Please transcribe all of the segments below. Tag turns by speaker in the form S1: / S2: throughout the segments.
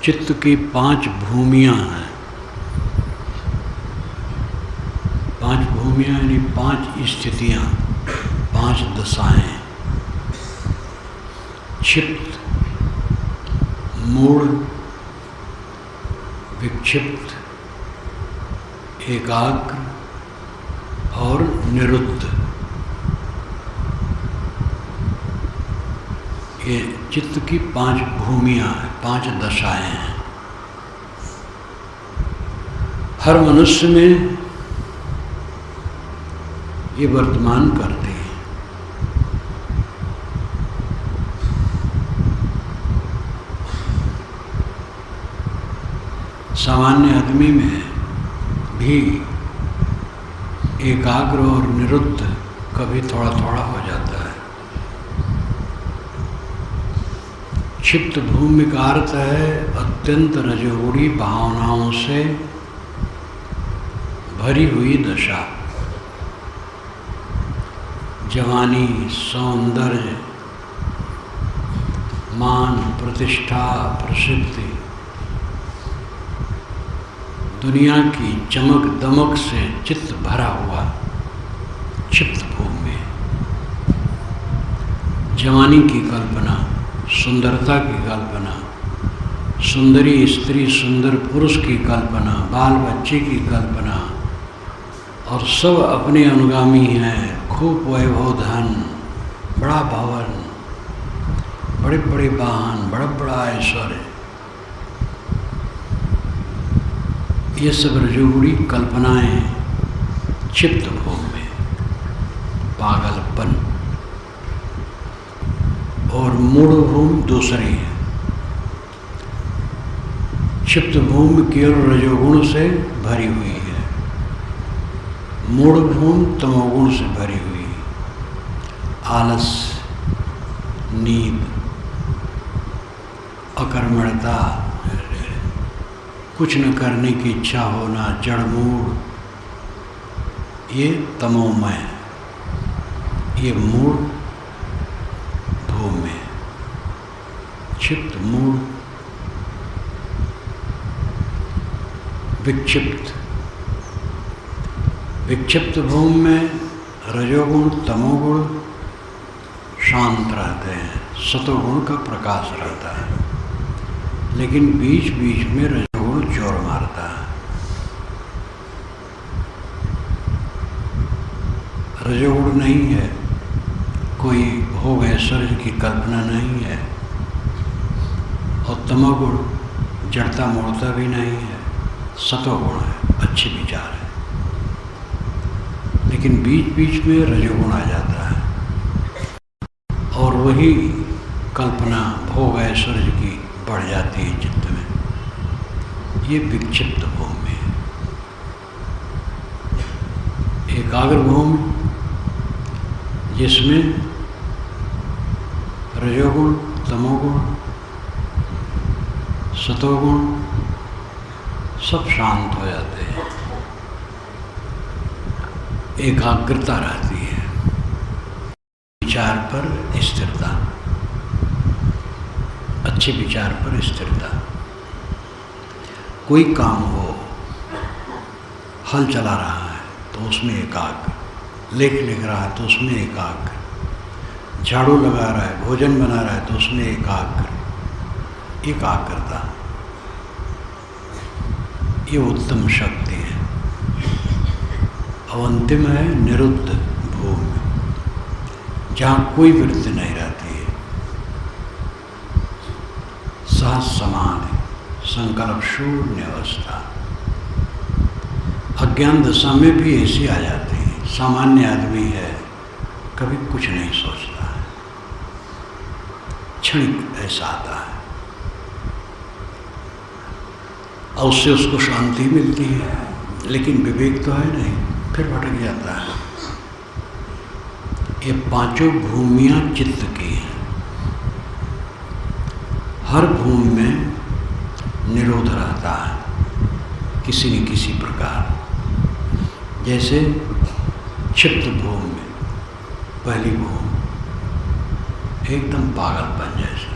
S1: चित्त की 5 भूमियाँ हैं। 5 भूमियाँ यानी 5 स्थितियाँ, 5 दशाएं। क्षिप्त, मूढ़, विक्षिप्त, एकाग्र और निरुद्ध। ये चित्त की 5 भूमियाँ हैं, 5 दशाएं हैं। हर मनुष्य में ये वर्तमान करते हैं। सामान्य आदमी में भी एकाग्र और निरुद्ध कभी थोड़ा थोड़ा हो जाता है। क्षिप्त भूमि का अर्थ है अत्यंत रजोगुणी भावनाओं से भरी हुई दशा। जवानी, सौंदर्य, मान, प्रतिष्ठा, प्रसिद्धि, दुनिया की चमक दमक से चित्त भरा हुआ क्षिप्त भूमि। जवानी की कल्पना, सुंदरता की कल्पना, सुंदरी स्त्री, सुंदर पुरुष की कल्पना, बाल बच्चे की कल्पना, और सब अपने अनुगामी हैं। खूब वैभव, धन, बड़ा भवन, बड़े बड़े वाहन, बड़ा बड़ा ऐश्वर्य, ये सब रजोगुणी कल्पनाएं क्षिप्त भूमि, पागलपन। और मूढ़ भूमि दूसरी है। क्षिप्त भूमि केवल रजोगुण से भरी हुई है, मूढ़ भूमि तमोगुण से भरी हुई है। आलस, नींद, अकर्मण्यता, कुछ न करने की इच्छा होना, जड़मूढ़, ये तमोमय, ये मूढ़ भूमि। क्षिप्त, मूढ़, विक्षिप्त। विक्षिप्त भूमि में रजोगुण, तमोगुण शांत रहते हैं, सतोगुण का प्रकाश रहता है, लेकिन बीच बीच में रजोगुण जोर मारता है। रजोगुण नहीं है, कोई भोग ऐश्वर्य की कल्पना नहीं है, और तमोगुण जड़ता मोड़ता भी नहीं है, सतोगुण है, अच्छे विचार है। लेकिन बीच बीच में रजोगुण आ जाता है, और वही कल्पना भोग ऐश्वर्य की बढ़ जाती है चित्त में। ये विक्षिप्त भूमि है। एकाग्र भूमि, जिसमें रजोगुण, तमोगुण, सतोगुण सब शांत हो जाते हैं, एकाग्रता रहती है, विचार पर स्थिरता, अच्छे विचार पर स्थिरता। कोई काम हो, हल चला रहा है तो उसमें एकाग्र, लेख लिख रहा है तो उसमें एकाग्र, झाड़ू लगा रहा है, भोजन बना रहा है तो उसमें एकाग्र, एकाग्रता, ये उत्तम शक्ति है। अब अंतिम है निरुद्ध भूमि, जहाँ कोई वृत्ति नहीं रहती है, सहज समाधि, संकल्प शून्य अवस्था। अज्ञान दशा में भी ऐसी आ जाती है। सामान्य आदमी है, कभी कुछ नहीं सोचता है, क्षणिक ऐसा आता है, और उससे उसको शांति मिलती है, लेकिन विवेक तो है नहीं, फिर भटक जाता है। ये 5 भूमियाँ चित्त की हैं। हर भूमि में निरोध रहता है किसी न किसी प्रकार। जैसे क्षिप्त भूमि में पहली भूमि एकदम पागलपन जैसा,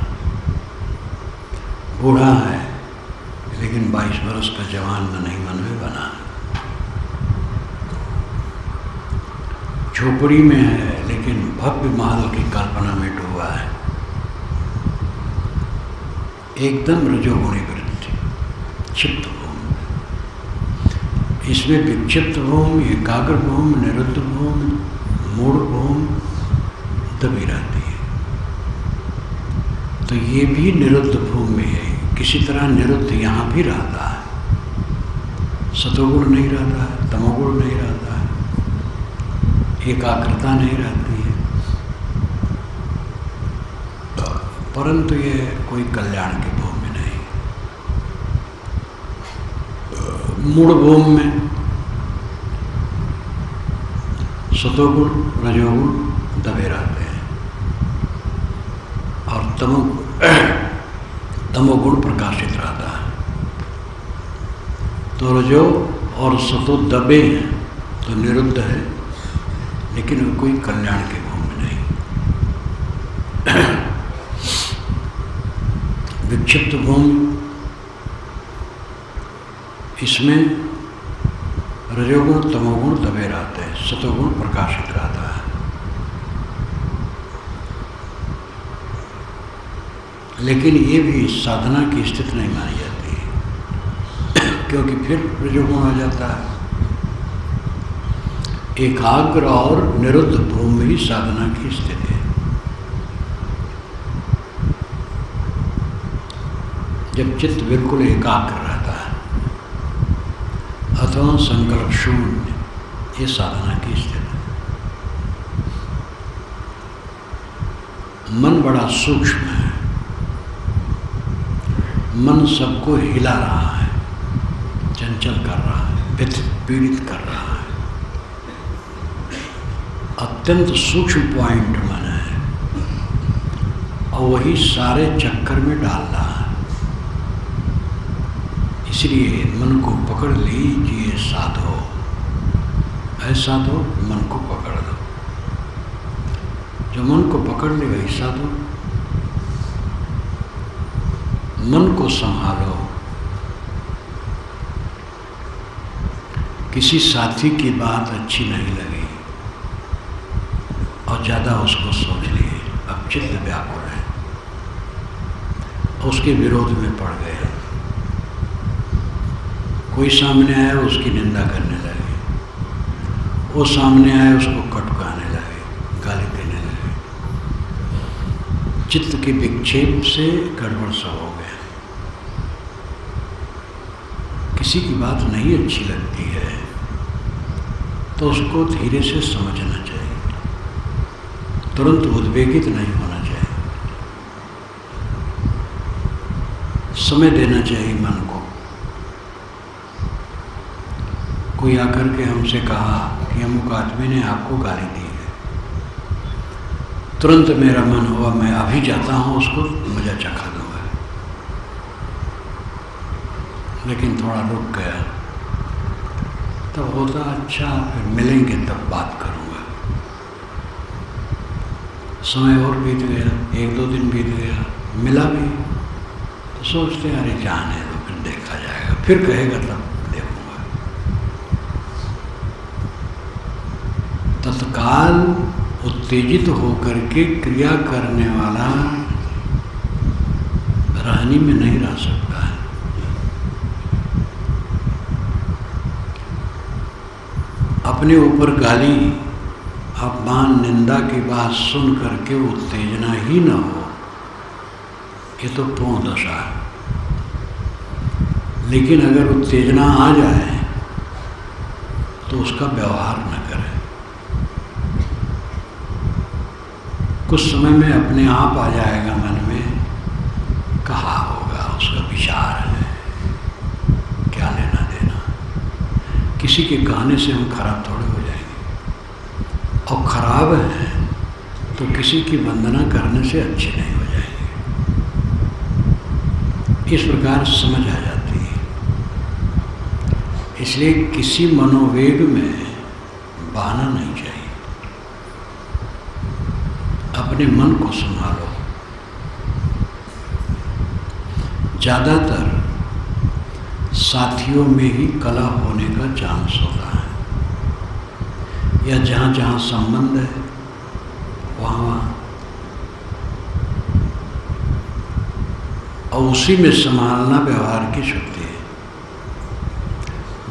S1: बूढ़ा है, लेकिन 22 वर्ष का जवान नहीं मन में बना। झोपड़ी में है लेकिन भव्य महल की कल्पना में डूबा है। एकदम रजोगुणी वृत्ति, क्षिप्त भूमि। इसमें विक्षिप्त भूमि, एकाग्र भूमि, निरुद्ध भूमि, मूढ़ भूमि दबी रहती है। तो ये भी निरुद्ध भूमि है। किसी तरह निरुद्ध यहाँ भी रहता है। सतोगुण नहीं रहता है, तमोगुण नहीं रहता है, एकाग्रता नहीं रहती है। परंतु ये कोई कल्याण की भूमि नहीं। मूढ़ भूमि में सतोगुण रजोगुण दबे रहते हैं और तमोगुण प्रकाशित रहता है। तो रजो और सतो दबे हैं तो निरुद्ध है, लेकिन कोई कल्याण की भूमि नहीं। विक्षिप्त भूमि, इसमें रजोगुण तमोगुण दबे रहते हैं, सतोगुण प्रकाशित रहता है। लेकिन ये भी साधना की स्थिति नहीं मानी जाती है, क्योंकि फिर रजोगुण हो जाता है। एकाग्र और निरुद्ध भूमि ही साधना की स्थिति है। जब चित्त बिल्कुल एकाग्र रहता है अथवा संकल्प शून्य, ये साधना की स्थिति है। मन बड़ा सूक्ष्म है। मन सबको हिला रहा है, चंचल कर रहा है, व्यथित पीड़ित कर रहा है। अत्यंत सूक्ष्म पॉइंट मन है और वही सारे चक्कर में डाल रहा है। इसलिए मन को पकड़ लीजिए साधो, ऐसा तो मन को पकड़ लो। जो मन को पकड़ ले वही साधो। मन को संभालो। किसी साथी की बात अच्छी नहीं लगी और ज़्यादा उसको सोच लिए, अब चित्त व्याकुल है, उसके विरोध में पड़ गए। कोई सामने आया उसकी निंदा करने लगे, वो सामने आया उसको कटकाने लगे, गाली देने लगे। चित्त के विक्षेप से गड़बड़ सा हो गया। किसी की बात नहीं अच्छी लगती है तो उसको धीरे से समझना चाहिए, तुरंत उद्वेगित नहीं होना चाहिए। समय देना चाहिए मन को। कोई आकर के हमसे कहा कि अमुक आदमी ने आपको गाली दी है, तुरंत मेरा मन हुआ मैं अभी जाता हूँ उसको मजा चखा दूंगा। लेकिन थोड़ा रुक गया, तब होता अच्छा फिर मिलेंगे तब बात करूँगा। समय और बीत गया, 1-2 दिन बीत गया, मिला भी तो सोचते हैं अरे जाने दो, फिर देखा जाएगा, फिर कहेगा तब देखूँगा। तत्काल उत्तेजित होकर के क्रिया करने वाला रहनी में नहीं रह सकता है। अपने ऊपर गाली अपमान निंदा की बात सुन करके उत्तेजना ही न हो, ये तो पूर्ण दशा है। लेकिन अगर उत्तेजना आ जाए तो उसका व्यवहार न करें। कुछ समय में अपने आप आ जाएगा मन में, कहा होगा उसका विचार है, क्या लेना देना। किसी के कहने से हम खराब थोड़े हो जाएंगे, और खराब हैं तो किसी की वंदना करने से अच्छे नहीं हो जाएंगे। इस प्रकार समझ आ जाती है। इसलिए किसी मनोवेग में बहाना नहीं चाहिए। अपने मन को संभालो। ज़्यादातर साथियों में ही कला होने का चांस होता है, या जहाँ जहाँ संबंध है वहाँ वहाँ, और उसी में संभालना व्यवहार की शक्ति है।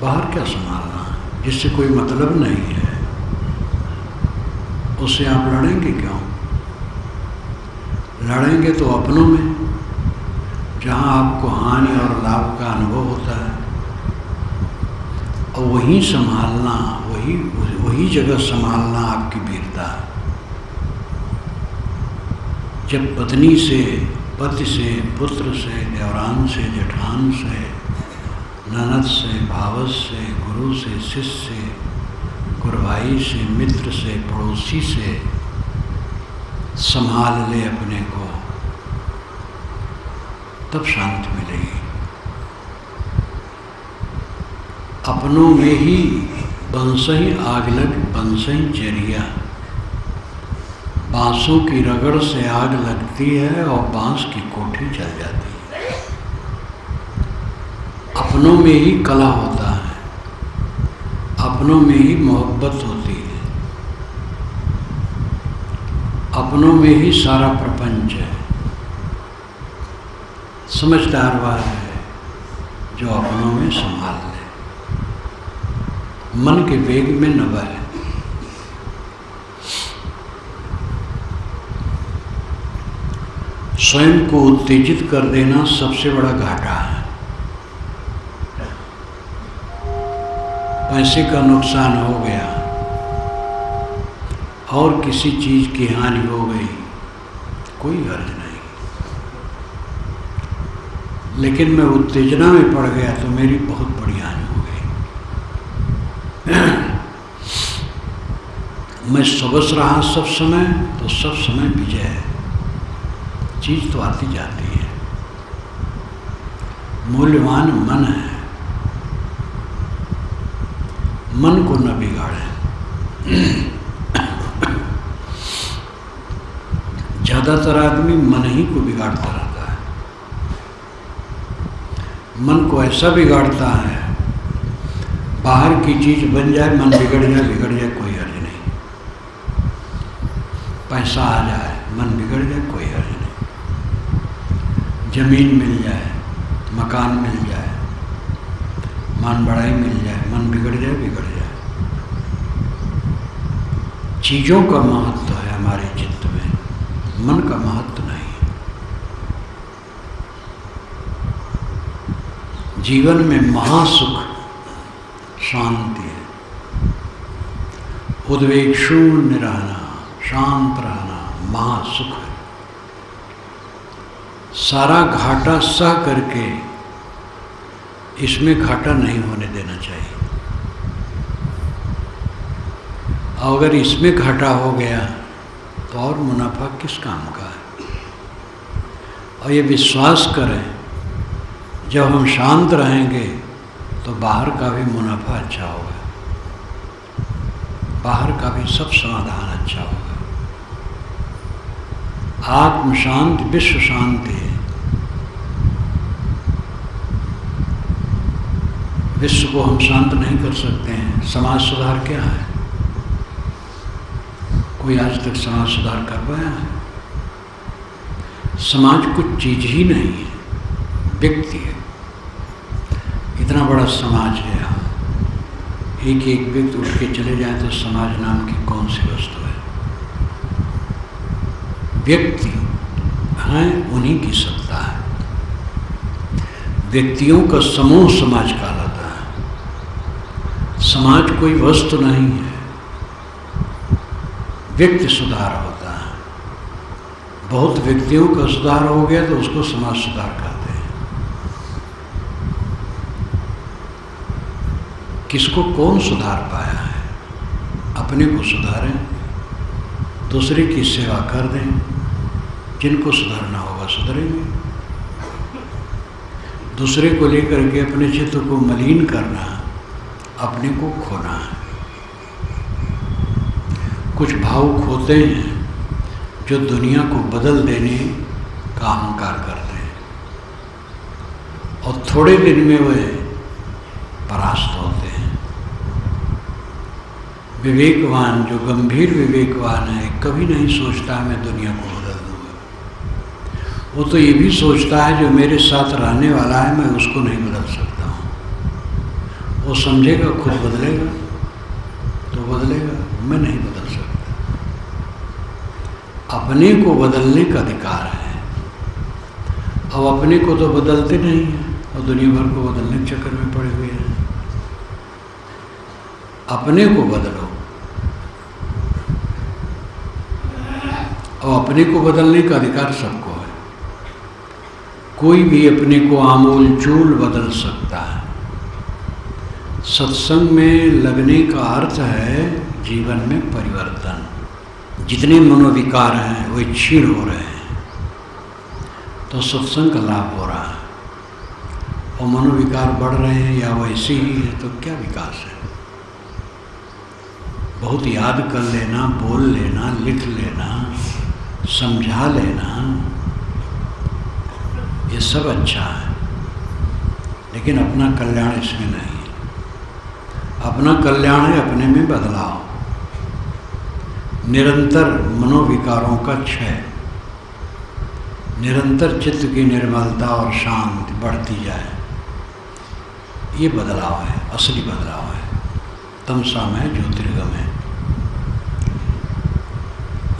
S1: बाहर क्या संभालना है, जिससे कोई मतलब नहीं है, उससे आप लड़ेंगे क्यों? लड़ेंगे तो अपनों में, जहाँ आपको हानि और लाभ का अनुभव होता है, और वहीं संभालना, वही जगह संभालना आपकी वीरता है। जब पत्नी से, पति से, पुत्र से, देवरान से, जेठान से, ननद से, भावस से, गुरु से, शिष्य से, गुरुभाई से, मित्र से, पड़ोसी से संभाल ले अपने को, तब शांति मिलेगी। अपनों में ही बंसही आग लग बंसही जरिया, बांसों की रगड़ से आग लगती है और बांस की कोठी जल जाती है। अपनों में ही कला होता है, अपनों में ही मोहब्बत होती है, अपनों में ही सारा प्रपंच है। समझदार वह है जो अपनों में संभाल ले, मन के वेग में न बहे। स्वयं को उत्तेजित कर देना सबसे बड़ा घाटा है। पैसे का नुकसान हो गया और किसी चीज की हानि हो गई, कोई हर्ज नहीं, लेकिन मैं उत्तेजना में पड़ गया तो मेरी बहुत बड़ी हानि हो गई। मैं सबस रहा सब समय, तो सब समय विजय है। चीज तो आती जाती है, मूल्यवान मन है, मन को न बिगाड़े। ज्यादातर आदमी मन ही को बिगाड़ता रहता है। मन को ऐसा बिगाड़ता है, बाहर की चीज बन जाए, मन बिगड़ जाए, कोई हर्ज नहीं। पैसा आ जाए, मन बिगड़ जाए, कोई हर्ज नहीं। जमीन मिल जाए, मकान मिल जाए, मान बढ़ाई मिल जाए, मन बिगड़ जाए। चीजों का महत्व है हमारे चित्त में, मन का महत्व नहीं। जीवन में महासुख शांति है, उद्वेग शून्य रहना, शांत रहना महासुख है। सारा घाटा सह करके इसमें घाटा नहीं होने देना चाहिए। अगर इसमें घाटा हो गया तो और मुनाफा किस काम का है। और ये विश्वास करें, जब हम शांत रहेंगे तो बाहर का भी मुनाफा अच्छा होगा, बाहर का भी सब समाधान अच्छा होगा। आत्म शांति विश्व शांति है। विश्व को हम शांत नहीं कर सकते हैं। समाज सुधार क्या है? कोई आज तक समाज सुधार कर पाया है? समाज कुछ चीज ही नहीं है, व्यक्ति है। इतना बड़ा समाज है, यहाँ एक एक व्यक्ति उठ के चले जाए तो समाज नाम की कौन सी वस्तु है? व्यक्ति हैं, उन्हीं की सत्ता है। व्यक्तियों का समूह समाज कहलाता है। समाज कोई वस्तु नहीं है, व्यक्ति सुधार होता है। बहुत व्यक्तियों का सुधार हो गया तो उसको समाज सुधार कहते हैं। किसको कौन सुधार पाया है? अपने को सुधारें, दूसरे की सेवा कर दें, जिनको सुधारना होगा सुधरेंगे। दूसरे को लेकर के अपने चित्त को मलिन करना, अपने को खोना है। कुछ भाव खोते हैं जो दुनिया को बदल देने का अहंकार करते हैं, और थोड़े दिन में वे परास्त होते हैं। विवेकवान, जो गंभीर विवेकवान है, कभी नहीं सोचता मैं दुनिया को बदल दूंगा। वो तो ये भी सोचता है जो मेरे साथ रहने वाला है मैं उसको नहीं बदल सकता हूँ। वो समझेगा खुद बदलेगा तो बदलेगा, मैं नहीं बदल सकता। अपने को बदलने का अधिकार है। अब अपने को तो बदलते नहीं हैं और दुनिया भर को बदलने के चक्कर में पड़े हुए हैं। अपने को बदलो। और अपने को बदलने का अधिकार सबको है। कोई भी अपने को आमूल चूल बदल सकता है। सत्संग में लगने का अर्थ है जीवन में परिवर्तन। जितने मनोविकार हैं वो क्षीण हो रहे हैं तो सत्संग का लाभ हो रहा है, और मनोविकार बढ़ रहे हैं या वैसे ही है तो क्या विकास है। बहुत याद कर लेना, बोल लेना, लिख लेना, समझा लेना, ये सब अच्छा है, लेकिन अपना कल्याण इसमें नहीं है। अपना कल्याण है अपने में बदलाव, निरंतर मनोविकारों का क्षय, निरंतर चित्त की निर्मलता और शांति बढ़ती जाए, ये बदलाव है, असली बदलाव है। तमसामय ज्योतिर्गमय,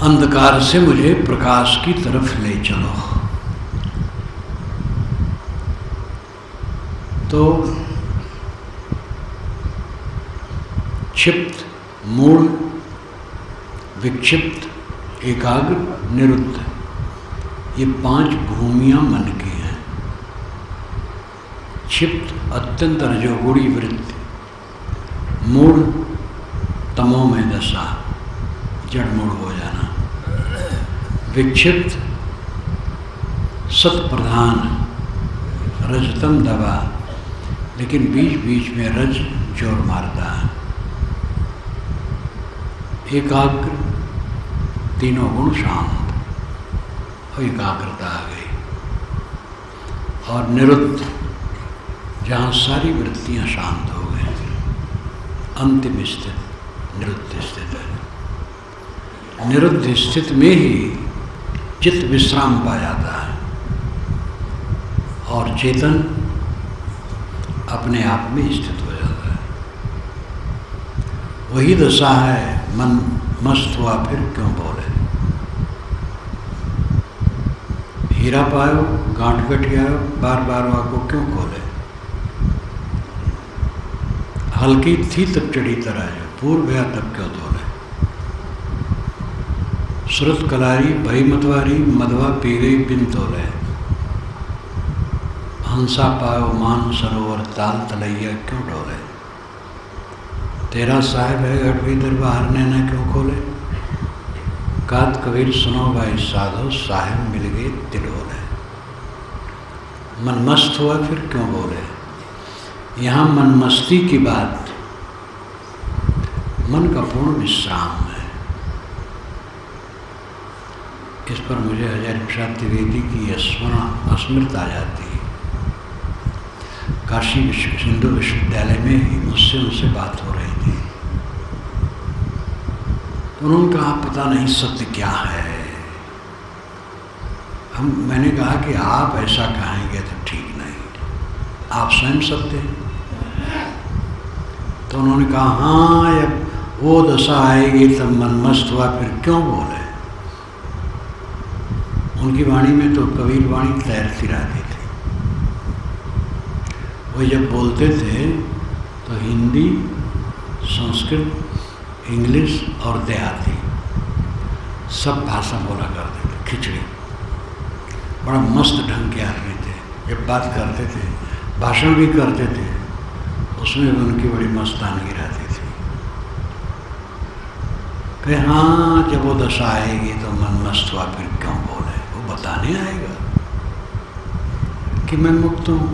S1: अंधकार से मुझे प्रकाश की तरफ ले चलो। तो क्षिप्त, मूल, विक्षिप्त, एकाग्र, निरुद्ध, ये 5 भूमियां मन की हैं। क्षिप्त अत्यंत रजोगुणी वृत्ति, मूल तमोमय दशा, जड़मूल हो जाना, विक्षिप्त सत प्रधान रजतम दबा, लेकिन बीच बीच में रज जोर मारता है, एकाग्र तीनों गुण शांत और एकाग्रता आ गई, और निरुद्ध जहाँ सारी वृत्तियाँ शांत हो गई, अंतिम स्थिति निरुद्ध स्थिति है। निरुद्ध स्थिति में ही चित्त विश्राम पा जाता है और चेतन अपने आप में स्थित हो जाता है। वही दशा है मन मस्त हुआ फिर क्यों बोले। हीरा पायो गांठ गठियायो बार बार वाको क्यों खोले। हल्की थी तब चढ़ी तरह पूर्व गया तब क्यों धोले। सुरत कलारी भई मतवारी मधवा पी गई बिन तोले। हंसा पायो मान सरोवर ताल तलैया क्यों डोले। तेरा साहिब है गढ़वी दरबार ने न क्यों खोले। कात कबीर सुनो भाई साधो साहिब मिल गए तिलोले। मन मस्त हुआ फिर क्यों बोले। यहाँ मन मस्ती की बात मन का पूर्ण विश्राम है। इस पर मुझे हजारी प्रसाद द्विवेदी की स्मृति आ जाती है। काशी हिंदू विश्वविद्यालय में ही मुझसे उनसे बात हो रही थी, तो उन्होंने कहा पता नहीं सत्य क्या है। मैंने कहा कि आप ऐसा कहेंगे तो ठीक नहीं, आप स्वयं सत्य हैं। तो उन्होंने कहा हाँ जब वो दशा आएगी तब मन मस्त हुआ फिर क्यों बोले। उनकी वाणी में तो कबीर वाणी तैरती रहती थी। वो जब बोलते थे तो हिंदी, संस्कृत, इंग्लिश और देहाती सब भाषा बोला करते थे। खिचड़ी बड़ा मस्त ढंग के आदमी थे। जब बात करते थे, भाषण भी करते थे, उसमें भी उनकी बड़ी मस्तानगी रहती थी। कि हाँ जब वो दशा आएगी तो मन मस्त हुआ फिर क्यों बोले। वो बताने आएगा कि मैं मुक्त हूँ।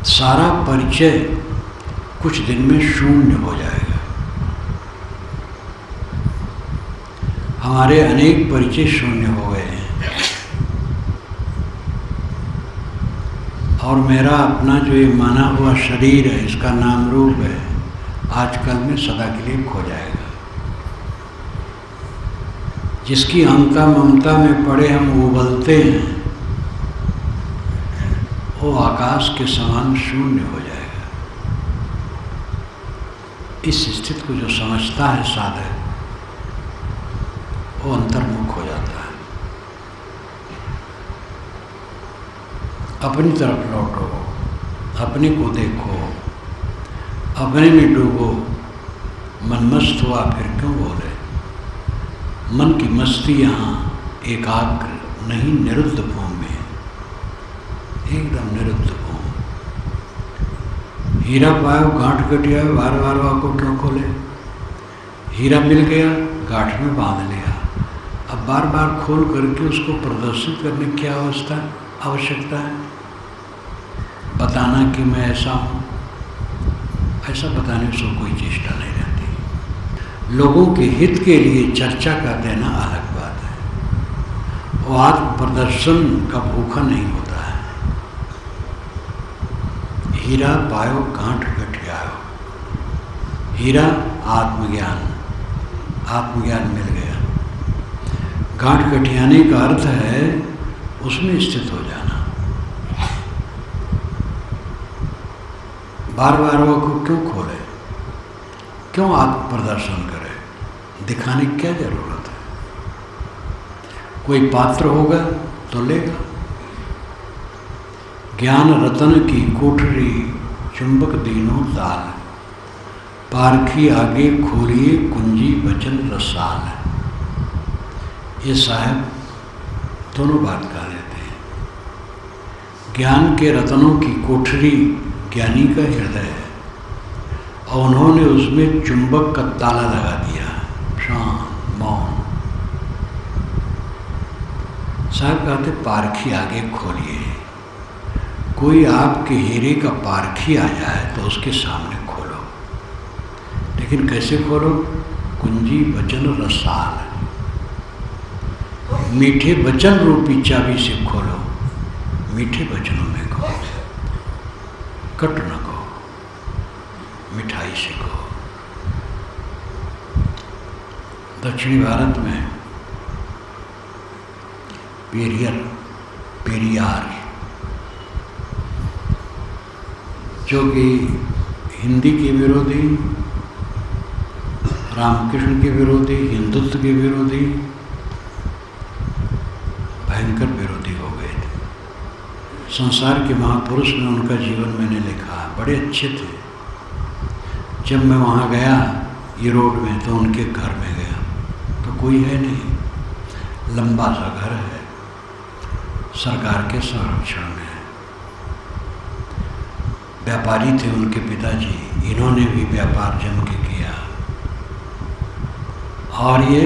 S1: सारा परिचय कुछ दिन में शून्य हो जाएगा। हमारे अनेक परिचय शून्य हो गए हैं। और मेरा अपना जो ये माना हुआ शरीर है, इसका नाम रूप है, आजकल में सदा के लिए खो जाएगा। जिसकी अहंता ममता में पड़े हम उबलते हैं, वो आकाश के समान शून्य हो जाएगा। इस स्थिति को जो समझता है साधक, वो अंतर्मुख हो जाता है। अपनी तरफ लौटो, अपने को देखो, अपने में डूबो। मन मस्त हुआ फिर क्यों बोले? मन की मस्ती यहाँ एकाग्र नहीं, निरुद्ध भूमि में, एकदम निरुद्ध भूमि। हीरा पायो गांठ कटिया, बार बार वाको क्यों खोले? हीरा मिल गया, गांठ में बांध लिया, अब बार बार खोल करके उसको प्रदर्शित करने की क्या आवश्यकता है? बताना कि मैं ऐसा हूँ, ऐसा बताने से कोई चेष्टा नहीं रहती। लोगों के हित के लिए चर्चा कर देना अलग बात है। वो आत्म प्रदर्शन का भूखा नहीं होता है। हीरा पायो गांठ गठियायो, हीरा आत्मज्ञान, आत्मज्ञान मिल गया। गांठ गठियाने का अर्थ है उसमें स्थित हो जाना। बार बार वो को क्यों खोले, क्यों आत्म प्रदर्शन करे? दिखाने की क्या जरूरत है? कोई पात्र होगा तो लेगा। ज्ञान रतन की कोठरी चुंबक दीनों ताल, पारखी आगे खोलिए कुंजी वचन रसाल। ये साहब दोनों बात कर देते हैं। ज्ञान के रत्नों की कोठरी ज्ञानी का हृदय है, और उन्होंने उसमें चुंबक का ताला लगा दिया, शांत मौन। साहब कहते पारखी आगे खोलिए। कोई आपके हीरे का पारखी आ जाए तो उसके सामने खोलो, लेकिन कैसे खोलो? कुंजी वचन रसाल, मीठे वचन रूपी चाबी से खोलो। मीठे वचनों में खोलो, कट न कहो, मिठाई से कहो। दक्षिणी भारत में पेरियार, जो कि हिंदी के विरोधी, रामकृष्ण के विरोधी, हिंदुत्व के विरोधी, भयंकर विरोधी हो गए थे। संसार के महापुरुष ने उनका जीवन मैंने लिखा, बड़े अच्छे थे। जब मैं वहाँ गया यूरोप में तो उनके घर में गया तो कोई है नहीं, लंबा सा घर है, सरकार के संरक्षण में है। व्यापारी थे उनके पिताजी, इन्होंने भी व्यापार जम के किया, और ये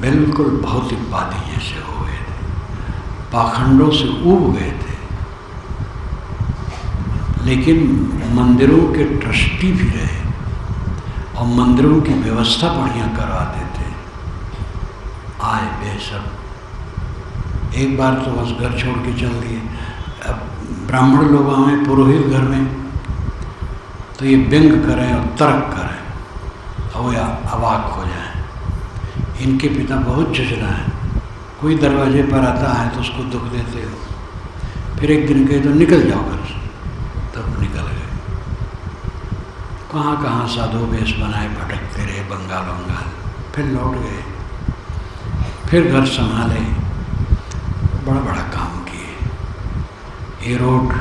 S1: बिल्कुल भौतिकवादी जैसे हो गए थे, पाखंडों से ऊब गए थे। लेकिन मंदिरों के ट्रस्टी भी रहे और मंदिरों की व्यवस्था बढ़िया करवाते थे। आए बेशक, एक बार तो बस घर छोड़ के चल दिए। अब ब्राह्मण लोग आए पुरोहित घर में तो ये व्यंग करें और तर्क करें और या अवाक हो जाए। इनके पिता बहुत झुझला है, कोई दरवाजे पर आता है तो उसको दुख देते हो। फिर एक दिन कहे तो निकल जाओ घर से, तब निकल गए। कहाँ कहाँ साधु वेश बनाए भटकते रहे, बंगाल, फिर लौट गए, फिर घर संभाले, बड़ा बड़ा काम किए। ये रोड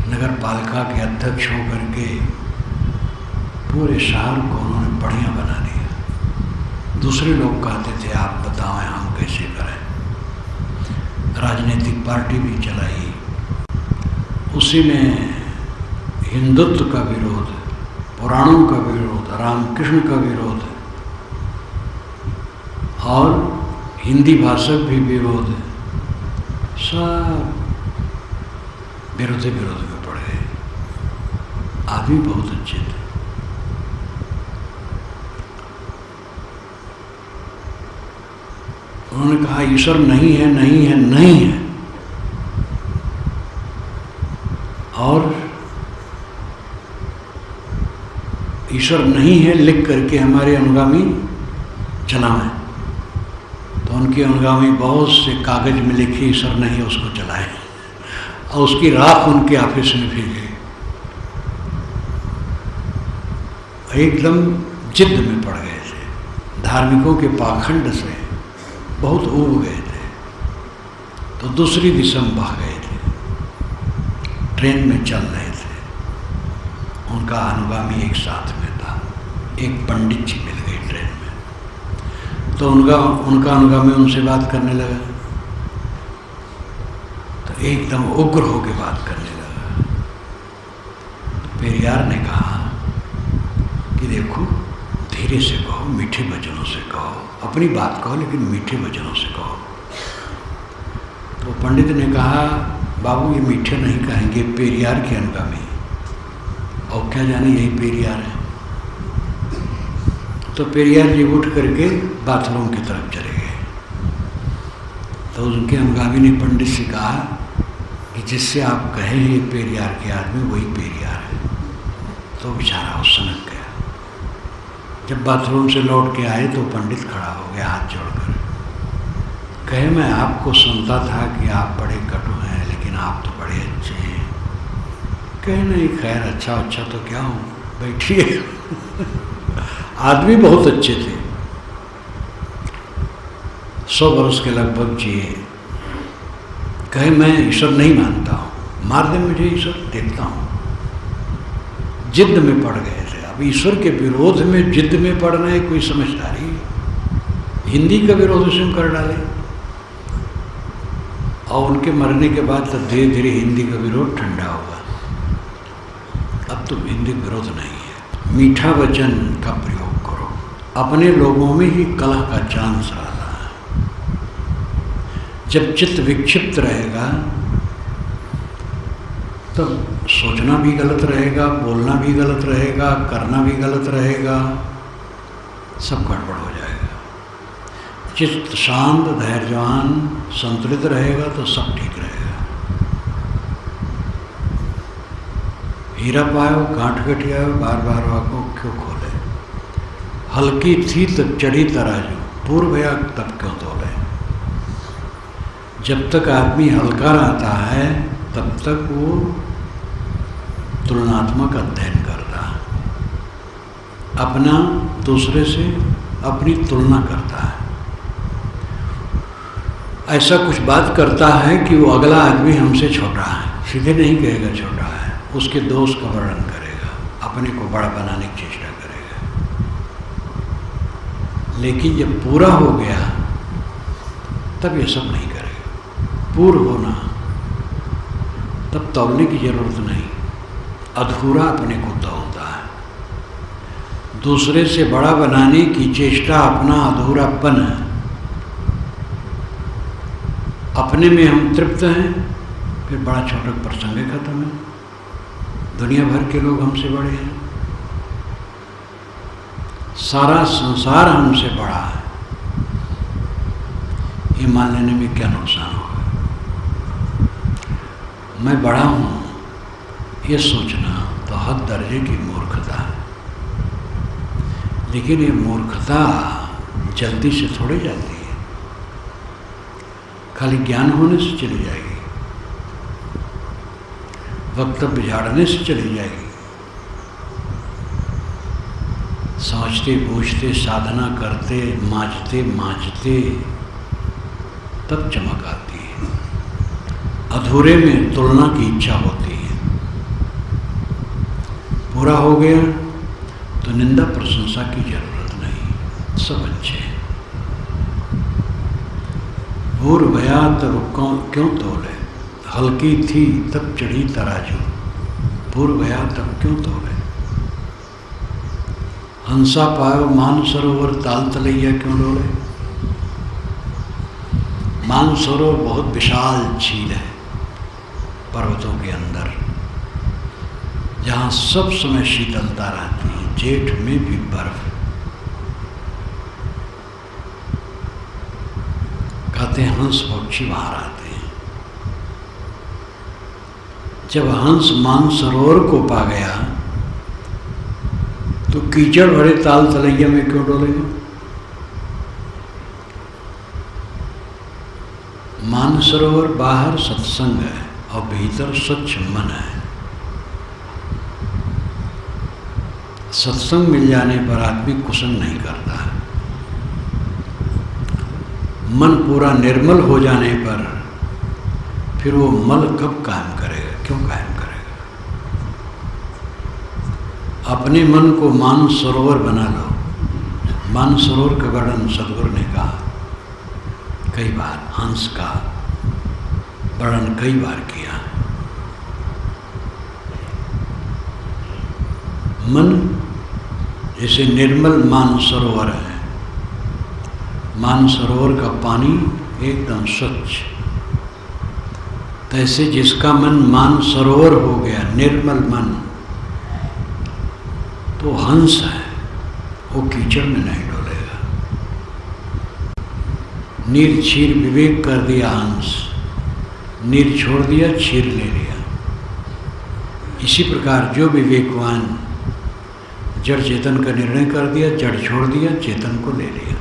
S1: नगर पालिका के अध्यक्ष होकर के पूरे शहर को उन्होंने बढ़िया बना दिया। दूसरे लोग कहते थे आप बताएं हम कैसे करें। राजनीतिक पार्टी भी चलाई, उसी में हिंदुत्व का विरोध, पुराणों का विरोध, रामकृष्ण का विरोध और हिंदी भाषक भी विरोध, सब विरोध में पड़ गए। आदमी बहुत अच्छे थे। उन्होंने कहा ईश्वर नहीं है, नहीं है, नहीं है। ईश्वर नहीं है लिख करके हमारे अनुगामी चलाएं, तो उनके अनुगामी बहुत से कागज में लिखे ईश्वर नहीं है उसको चलाएं और उसकी राख उनके ऑफिस में फेंके। एकदम जिद में पड़ गए थे, धार्मिकों के पाखंड से बहुत ऊब गए थे, तो दूसरी दिशा में बह गए थे। ट्रेन में चल रहे थे, उनका अनुगामी एक साथ में था, एक पंडित जी मिल गए ट्रेन में, तो उनका अनुगामी उनसे बात करने लगा, तो एकदम उग्र होकर बात करने लगा। तो पेरियार ने कहा कि देखो धीरे से कहो, मीठे वचनों से कहो, अपनी बात कहो लेकिन मीठे वचनों से कहो। तो पंडित ने कहा बाबू ये मीठे नहीं कहेंगे, पेरियार के अनुगामी, और क्या जाने यही पेरियार है। तो पेरियार जी उठ करके बाथरूम की तरफ चले गए। तो उनके अनुगामी ने पंडित से कहा कि जिससे आप कहे ये पेरियार के आदमी वही पेरियार है। तो बेचारा उस सनक गया। जब बाथरूम से लौट के आए तो पंडित खड़ा हो गया हाथ जोड़कर, कहे मैं आपको सुनता था कि आप बड़े कटु हैं लेकिन आप तो बड़े अच्छे हैं। कहे नहीं खैर अच्छा तो क्या हूँ, बैठिए। आदमी बहुत अच्छे थे, 100 वर्ष के लगभग जिए। कहे मैं ईश्वर नहीं मानता हूँ, मार दे मुझे ईश्वर, देखता हूँ। जिद में पड़ गए थे। अब ईश्वर के विरोध में जिद में पड़ना है कोई समझदारी? हिंदी का विरोध उसमें कर डाले। और उनके मरने के बाद तो धीरे धीरे हिंदी का विरोध ठंडा होगा। अब तो हिंदी विरोध नहीं है। मीठा वचन का प्रयोग करो, अपने लोगों में ही कलह का चांस रहता है। जब चित्त विक्षिप्त रहेगा तब सोचना भी गलत रहेगा, बोलना भी गलत रहेगा, करना भी गलत रहेगा, सब गड़बड़ हो जाएगा। चित्त शांत धैर्यवान संतुलित रहेगा तो सब ठीक रहेगा। हीरा पायो गांठ गठियायो, बार बार आंखों क्यों खोले। हल्की थी तब चढ़ी तराजू, पूर्व गया तब क्यों तोले। जब तक आदमी हल्का रहता है तब तक वो तुलनात्मक अध्ययन करता है, अपना दूसरे से अपनी तुलना करता है, ऐसा कुछ बात करता है कि वो अगला आदमी हमसे छोटा है, सीधे नहीं कहेगा छोटा है, उसके दोष का वर्णन करेगा, अपने को बड़ा बनाने की चेष्टा करेगा। लेकिन जब पूरा हो गया तब ये सब नहीं करेगा। पूर्ण होना तब तौलने की जरूरत नहीं, अधूरा अपने को तौलता है। दूसरे से बड़ा बनाने की चेष्टा अपना अधूरापन है। अपने में हम तृप्त हैं, फिर बड़ा छोटा प्रसंग खत्म है। दुनिया भर के लोग हमसे बड़े हैं, सारा संसार हमसे बड़ा है, ये मान लेने में क्या नुकसान होगा? मैं बड़ा हूँ ये सोचना तो हद दर्जे की मूर्खता है। लेकिन ये मूर्खता जल्दी से थोड़ी जाती है, खाली ज्ञान होने से चली जाएगी, वक्तव्य झाड़ने से चली जाएगी। समझते बूझते साधना करते मांझते तब चमक आती है। अधूरे में तुलना की इच्छा होती है। पूरा हो गया तो निंदा प्रशंसा की जरूरत नहीं, सब अच्छे हैं। पूर्व गया तब क्यों तोले, हल्की थी तब चढ़ी तराजू, पूर्व गया तब क्यों तोले। हंसा पायो मान सरोवर ताल तलैया क्यों डोले। मान सरोवर बहुत विशाल झील है पर्वतों के अंदर, जहाँ सब समय शीतलता रहती है, जेठ में भी बर्फ। कहते हैं हंस पक्षी बाहर आते हैं। जब हंस मानसरोवर को पा गया तो कीचड़ भरे ताल तलैया में क्यों डोलेगा? मानसरोवर बाहर सत्संग है और भीतर स्वच्छ मन है। सत्संग मिल जाने पर आदमी कुसंग नहीं करता है। मन पूरा निर्मल हो जाने पर फिर वो मल कब कायम करेगा, क्यों कायम करेगा? अपने मन को मानसरोवर बना लो। मानसरोवर का वर्णन सद्गुरु ने कहा कई बार, हंस का वर्णन कई बार किया। मन जैसे निर्मल मानसरोवर है, मानसरोवर का पानी एकदम स्वच्छ, तैसे जिसका मन मानसरोवर हो गया, निर्मल मन, तो हंस है, वो कीचड़ में नहीं डोलेगा। नीर छीर विवेक कर दिया हंस, नीर छोड़ दिया, छीर ले लिया। इसी प्रकार जो विवेकवान जड़ चेतन का निर्णय कर दिया, जड़ छोड़ दिया, चेतन को ले लिया,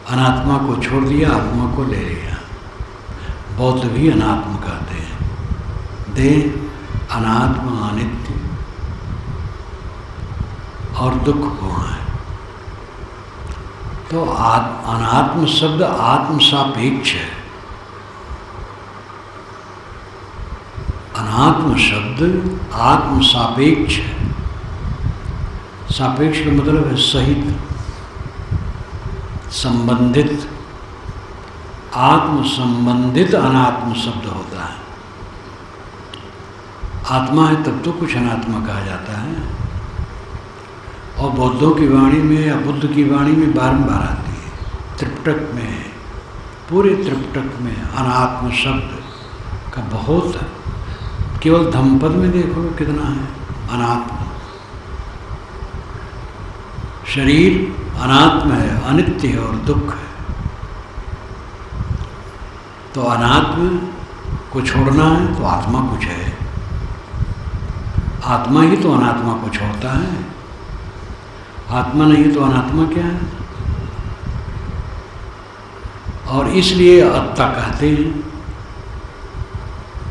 S1: अनात्मा को छोड़ दिया, आत्मा को ले लिया। बौद्ध भी अनात्म कहते हैं। देह अनात्म, अनित्य और दुखपूर्ण है। तो अनात्म शब्द आत्म सापेक्ष है। अनात्म शब्द आत्म सापेक्ष है। सापेक्ष का मतलब है सहित, संबंधित। आत्म संबंधित अनात्म शब्द होता है। आत्मा है तब तो कुछ अनात्मा कहा जाता है। और बौद्धों की वाणी में या बुद्ध की वाणी में बारंबार आती है। त्रिपिटक में है, पूरे त्रिपिटक में अनात्म शब्द का बहुत है। केवल धम्मपद में देखो कितना है अनात्म। शरीर अनात्म है, अनित्य है और दुख है। तो अनात्म को छोड़ना है तो आत्मा कुछ है। आत्मा ही तो अनात्मा को छोड़ता है। आत्मा नहीं तो अनात्मा क्या है? और इसलिए अत्ता कहते हैं।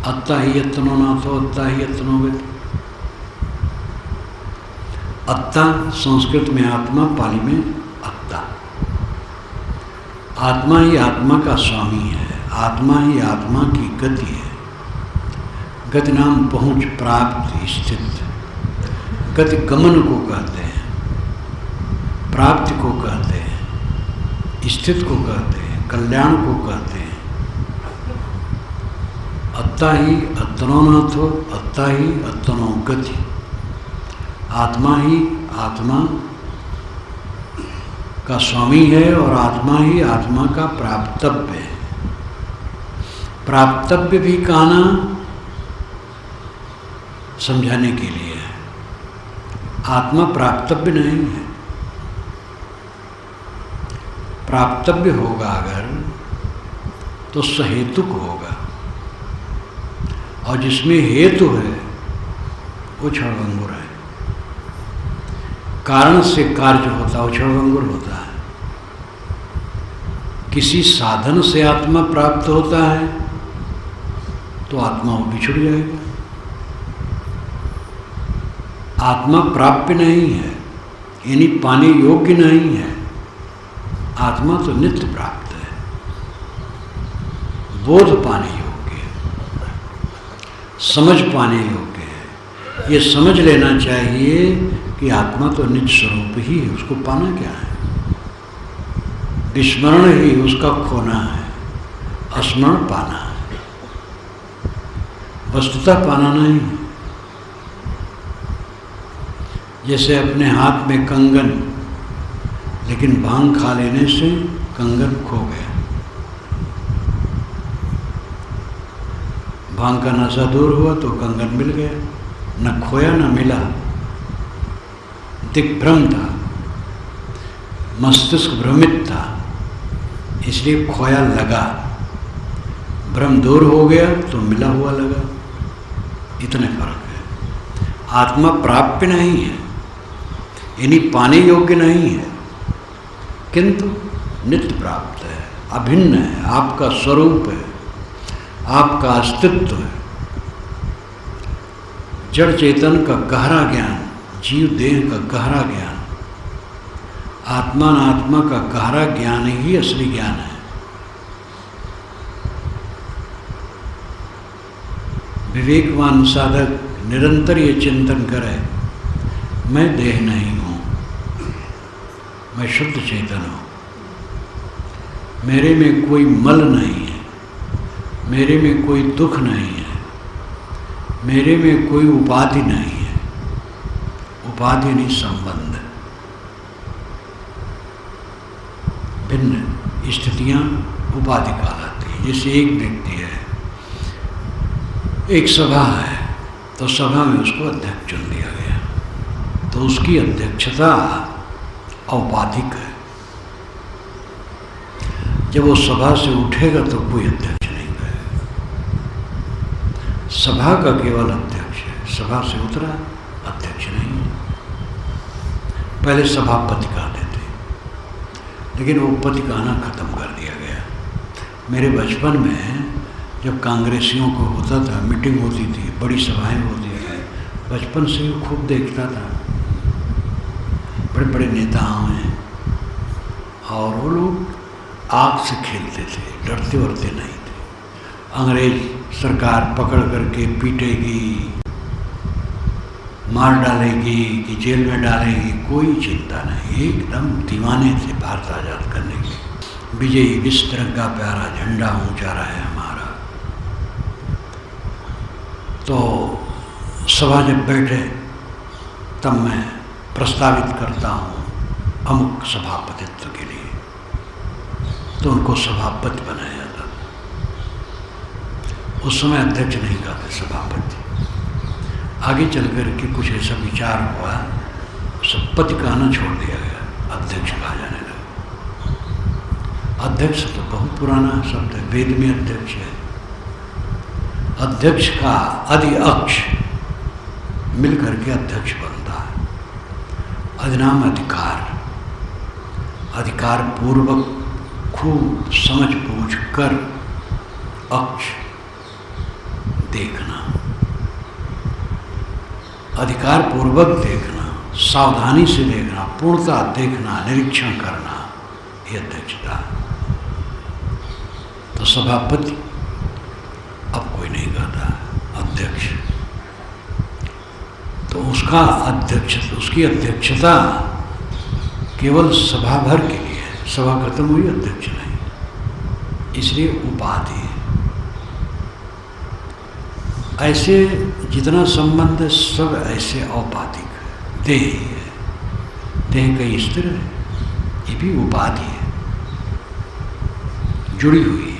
S1: अत्ता ही यत्नो नाथो, अत्ता ही यत्नो वेद। अत्ता संस्कृत में आत्मा, पाली में अत्ता। आत्मा ही आत्मा का स्वामी है। आत्मा ही आत्मा की गति है। गति नाम पहुँच, प्राप्त, स्थित। गति गमन को कहते हैं, प्राप्ति को कहते हैं, स्थित को कहते हैं, कल्याण को कहते हैं। अत्ता ही अत्तनो नाथो, अत्ता ही अत्तनो गति। आत्मा ही आत्मा का स्वामी है और आत्मा ही आत्मा का प्राप्तव्य है। प्राप्तव्य भी कहना समझाने के लिए है। आत्मा प्राप्तव्य नहीं है। प्राप्तव्य होगा अगर तो सहेतुक होगा, और जिसमें हेतु है वो क्षणभंगुर है। कारण से कार्य होता है वो क्षणभंगुर होता है। किसी साधन से आत्मा प्राप्त होता है तो आत्मा वो बिछुड़ जाएगा। आत्मा प्राप्य नहीं है, यानी पाने योग्य नहीं है। आत्मा तो नित्य प्राप्त है, बोध पाने योग्य है, समझ पाने योग्य है। ये समझ लेना चाहिए कि आत्मा तो निज स्वरूप ही है, उसको पाना क्या है? विस्मरण ही उसका खोना है, स्मरण पाना है, वस्तुतः पाना नहीं है। जैसे अपने हाथ में कंगन, लेकिन भांग खा लेने से कंगन खो गया। भांग का नशा दूर हुआ तो कंगन मिल गया, न खोया न मिला। दिग्भ्रम था, मस्तिष्क भ्रमित था, इसलिए खोया लगा। भ्रम दूर हो गया तो मिला हुआ लगा। इतने फर्क है। आत्मा प्राप्य नहीं है, यानी पाने योग्य नहीं है, किंतु नित्य प्राप्त है, अभिन्न है, आपका स्वरूप है, आपका अस्तित्व है। जड़ चेतन का गहरा ज्ञान, जीव देह का गहरा ज्ञान, आत्मा अनात्मा का गहरा ज्ञान ही असली ज्ञान है। विवेकवान साधक निरंतर ये चिंतन करे, मैं देह नहीं हूँ, मैं शुद्ध चेतन हूँ, मेरे में कोई मल नहीं है, मेरे में कोई दुख नहीं है, मेरे में कोई उपाधि नहीं है। उपाधि नहीं, संबंध। भिन्न स्थितियाँ उपाधि कहलाती हैं। जैसे एक व्यक्ति है, एक सभा है, तो सभा में उसको अध्यक्ष चुन दिया गया, तो उसकी अध्यक्षता औपाधिक है। जब वो सभा से उठेगा तो कोई अध्यक्ष नहीं रहेगा, सभा का केवल अध्यक्ष है। सभा से उतरा, अध्यक्ष नहीं है। पहले सभापति कहते थे, लेकिन वो पति कहना खत्म कर दिया गया। मेरे बचपन में जब कांग्रेसियों को होता था, मीटिंग होती थी, बड़ी सभाएं होती थी, बचपन से ही खूब देखता था। बड़े बड़े नेता हैं और वो लोग आग से खेलते थे, डरते वरते नहीं थे। अंग्रेज सरकार पकड़ करके पीटेगी, मार डालेगी कि जेल में डालेगी, कोई चिंता नहीं, एकदम दीवाने थे भारत आज़ाद करने के। विजयी विश्व तिरंगा प्यारा झंडा ऊंचा रहा है हमारा। तो सभा जब बैठे तब मैं प्रस्तावित करता हूँ अमुक सभापतित्व के लिए, तो उनको सभापति बनाया जाता। उस समय अध्यक्ष नहीं कहते, सभापति। आगे चल कर के कुछ ऐसा विचार हुआ, सब पति कहना छोड़ दिया गया, अध्यक्ष कहा जाने लगा। अध्यक्ष तो बहुत पुराना शब्द है, वेद में अध्यक्ष है। अध्यक्ष का अधि अक्ष मिल करके अध्यक्ष बनता है। अधिनाम अधिकार, अधिकार पूर्वक खूब समझ बूझ कर अक्ष देखना, अधिकार पूर्वक देखना, सावधानी से देखना, पूर्णता देखना, निरीक्षण करना, ये अध्यक्षता। तो सभापति अब कोई नहीं कहता, अध्यक्ष। तो उसका अध्यक्ष, उसकी अध्यक्षता केवल सभा भर के लिए है, सभा खत्म हुई, अध्यक्ष नहीं, इसलिए उपाधि है। ऐसे जितना संबंध सब ऐसे औपाधिक है। देह है, देह कई स्थिर है, ये भी उपाधि है, जुड़ी हुई है।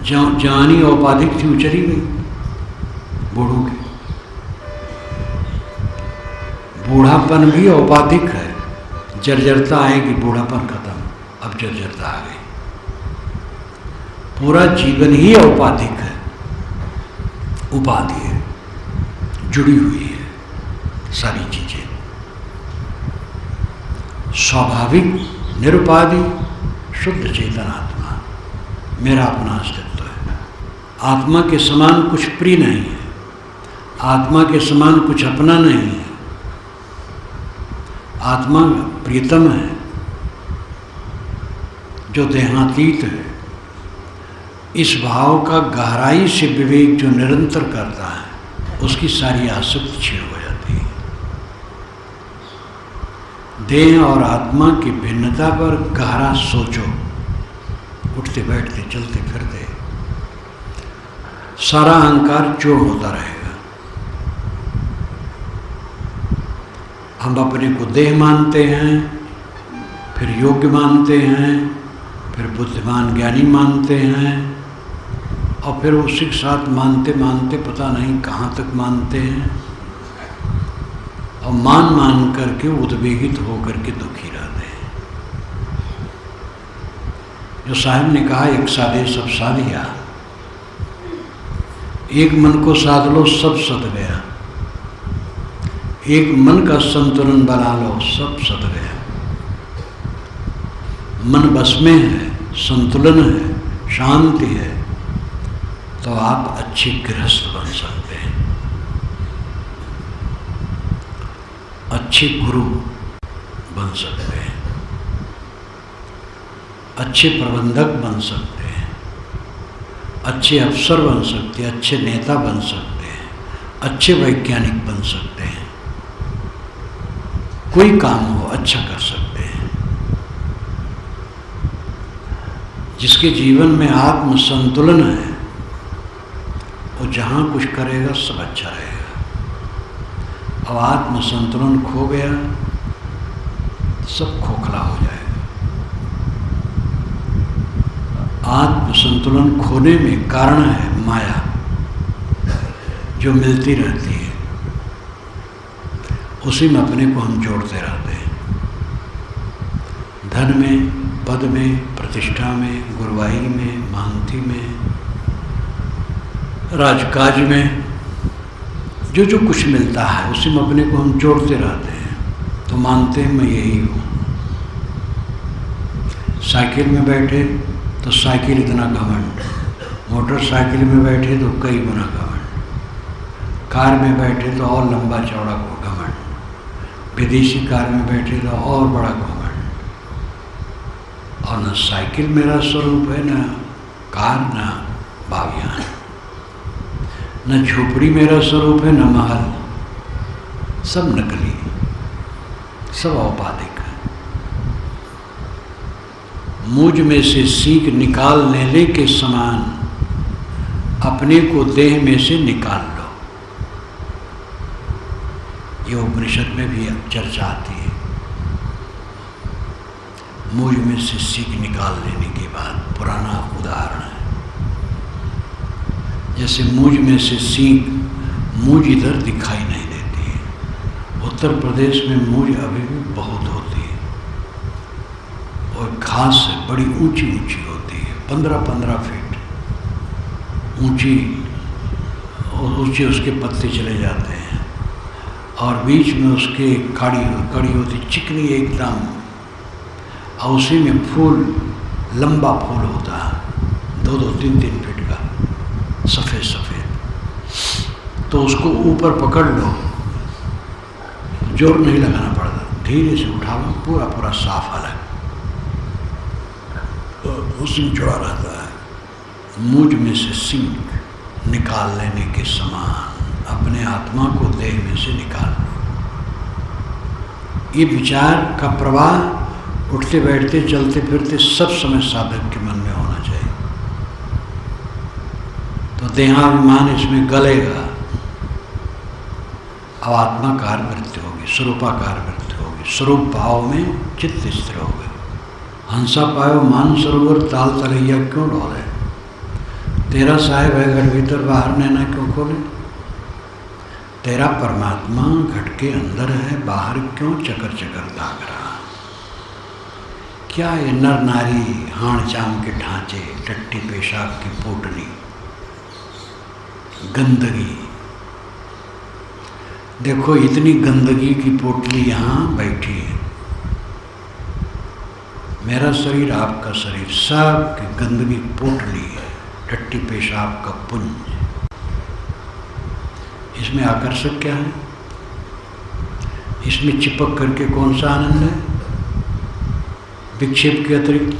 S1: जवानी औपाधिक थी, वो चली गई बूढ़ों की। बूढ़ापन भी औपाधिक है, जर्जरता आएगी, बूढ़ापन खत्म, अब जर्जरता आ गई। पूरा जीवन ही औपाधिक है, उपाधि है, जुड़ी हुई है सारी चीजें। स्वाभाविक निरुपाधि शुद्ध चेतन आत्मा मेरा अपना अस्तित्व है। आत्मा के समान कुछ प्रिय नहीं है, आत्मा के समान कुछ अपना नहीं है। आत्मा प्रियतम है, जो देहातीत है। इस भाव का गहराई से विवेक जो निरंतर करता है, उसकी सारी आसक्ति क्षीण हो जाती है। देह और आत्मा की भिन्नता पर गहरा सोचो, उठते बैठते चलते फिरते, सारा अहंकार चूर्ण होता रहेगा। हम अपने को देह मानते हैं, फिर योग्य मानते हैं, फिर बुद्धिमान ज्ञानी मानते हैं, और फिर उसी के साथ मानते मानते पता नहीं कहाँ तक मानते हैं, और मान मान करके उद्वेगित होकर के दुखी रहते हैं। जो साहब ने कहा एक सादे सब साधिया, एक मन को साध लो, सब सध गया। एक मन का संतुलन बना लो, सब सध गया। मन बस में है, संतुलन है, शांति है, तो आप अच्छे गृहस्थ बन सकते हैं, अच्छे गुरु बन सकते हैं, अच्छे प्रबंधक बन सकते हैं, अच्छे अफसर बन सकते हैं, अच्छे नेता बन सकते हैं, अच्छे वैज्ञानिक बन सकते हैं, कोई काम हो अच्छा कर सकते हैं। जिसके जीवन में आत्म संतुलन है वो जहाँ कुछ करेगा सब अच्छा रहेगा। अब आत्म संतुलन खो गया सब खोखला हो जाएगा। आत्म संतुलन खोने में कारण है माया, जो मिलती रहती है, उसी में अपने को हम जोड़ते रहते हैं। धन में, पद में, प्रतिष्ठा में, गुरुवाई में, महंती में, राजकाज में, जो जो कुछ मिलता है उसी में अपने को हम जोड़ते रहते हैं। तो मानते हैं मैं यही हूँ। साइकिल में बैठे तो साइकिल इतना घमंड, मोटरसाइकिल में बैठे तो कई गुना घमंड, कार में बैठे तो और लंबा चौड़ा घमंड, विदेशी कार में बैठे तो और बड़ा घमंड। और न साइकिल मेरा स्वरूप है, न कार, न बावियान, न झोपड़ी मेरा स्वरूप है, न महल, सब नकली, सब औपाधिक है। मुझ में से सीख निकाल लेने के समान अपने को देह में से निकाल लो। ये उपनिषद में भी चर्चा आती है। मुझ में से सीख निकाल लेने के बाद, पुराना उदाहरण है, जैसे मुझ में से सीख, मुझ इधर दिखाई नहीं देती है। उत्तर प्रदेश में मुझ अभी भी बहुत होती है और घास से बड़ी ऊंची ऊंची होती है, 15-15 फीट ऊंची, और ऊंचे उसके पत्ते चले जाते हैं और बीच में उसके कड़ी होती, चिकनी एकदम, और उसी में फूल, लंबा फूल होता है, 2-2, 3-3 फीट का, सफ़ेद सफ़ेद। तो उसको ऊपर पकड़ लो, जोर नहीं लगाना पड़ता, धीरे से उठाओ, पूरा पूरा साफ अलग, उसमें जुड़ा रहता है। मुझ में से सिंह निकाल लेने के समान अपने आत्मा को देह में से निकाल लो। ये विचार का प्रवाह उठते बैठते चलते फिरते सब समय साधक के मन में होना चाहिए। तो देहाभिमान इसमें गलेगा, अब आत्माकार वृत्ति होगी, स्वरूपाकार वृत्ति होगी, स्वरूप भाव में चित्त स्थिर होगा। हंसा पायो मान सरोवर ताल तलैया क्यों डोले, तेरा साहेब है घट भीतर बाहर नैना क्यों खोले। तेरा परमात्मा घट के अंदर है, बाहर क्यों चकर चकर दाग रहा। क्या ये नर नारी हाण चाम के ढांचे, टट्टी पेशाब की पोटली, गंदगी। देखो इतनी गंदगी की पोटली यहाँ बैठी है, मेरा शरीर, आपका शरीर, सब की गंदगी पोटली है, टट्टी पेशाब का पुंज। इसमें आकर्षक क्या है? इसमें चिपक करके कौन सा आनंद है? विक्षेप के अतिरिक्त,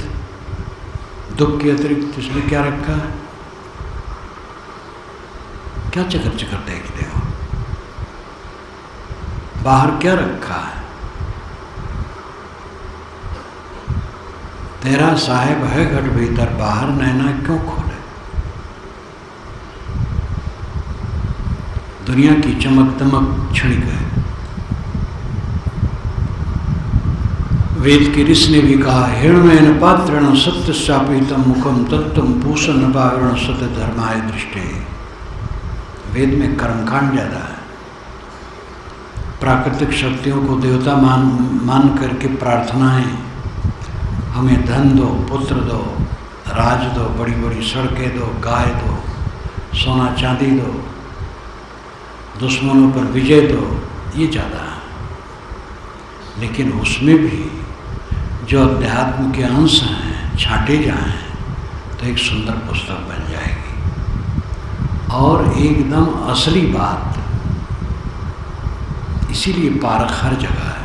S1: दुख के अतिरिक्त इसमें क्या रखा है? क्या चकर चकर देखते हो? बाहर क्या रखा है? तेरा साहेब है घट भीतर बाहर नैना क्यों खोले। दुनिया की चमक दमक क्षणिक है। वेद के ऋषि ने भी कहा, हिरण्यन पात्रण सत्य शापितम मुखम तत्तम भूषण बावरण सत्य धर्माय दृष्टि। वेद में कर्मकांड ज्यादा है। प्राकृतिक शक्तियों को देवता मान करके प्रार्थनाएं, हमें धन दो, पुत्र दो, राज दो, बड़ी बड़ी सड़कें दो, गाय दो, सोना चांदी दो, दुश्मनों पर विजय दो, ये ज़्यादा है। लेकिन उसमें भी जो अध्यात्म के अंश हैं छांटे जाएं तो एक सुंदर पुस्तक बन जाएगी। और एकदम असली बात, इसीलिए पारख हर जगह है।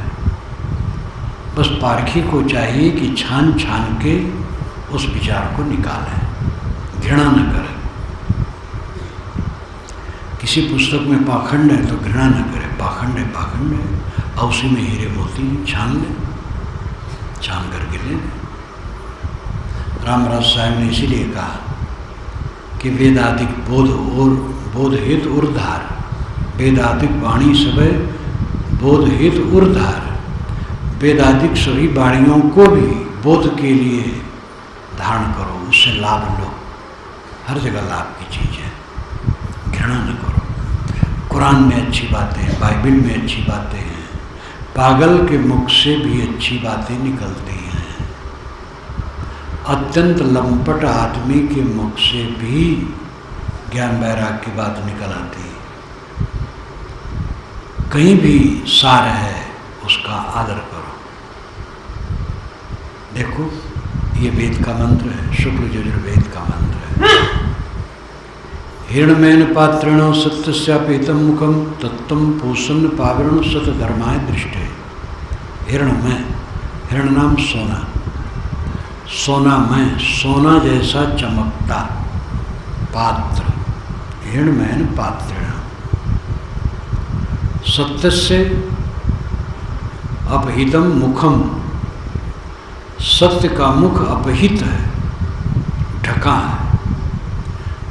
S1: बस पारखी को चाहिए कि छान छान के उस विचार को निकालें, घृणा न करें। किसी पुस्तक में पाखंड है तो घृणा न करें, पाखंड है पाखंड है, और उसी में हीरे मोती छान लें, छान करके ले लें। रामराज साहब ने इसीलिए कहा कि वेदाधिक बोध और बोध हित उर्धार, वेदाधिक वाणी सबे बोध हित उर्धार। वेदाधिक सभी वाणियों को भी बोध के लिए धारण करो, उससे लाभ लो। हर जगह लाभ की चीज़ है, घृणा न करो। कुरान में अच्छी बातें हैं, बाइबल में अच्छी बातें हैं, पागल के मुख से भी अच्छी बातें निकलती हैं। अत्यंत लंपट आदमी के मुख से भी ज्ञान वैराग की बात निकल आती है। कहीं भी सार है, उसका आदर करो। देखो, ये वेद का मंत्र है, शुक्ल यजुर्वेद का मंत्र है। हिरण्मयन पात्रेण सत्यस्यापेतम मुखम तत्तम पूषण पावरण सत धर्माय दृष्टे। हिरण्मय, हिरण नाम सोना, सोनामय, सोना जैसा चमकता पात्र, हिरण्मयन पात्रेण। सत्यस्य अपहितम मुखम, सत्य का मुख अपहित है, ढका है।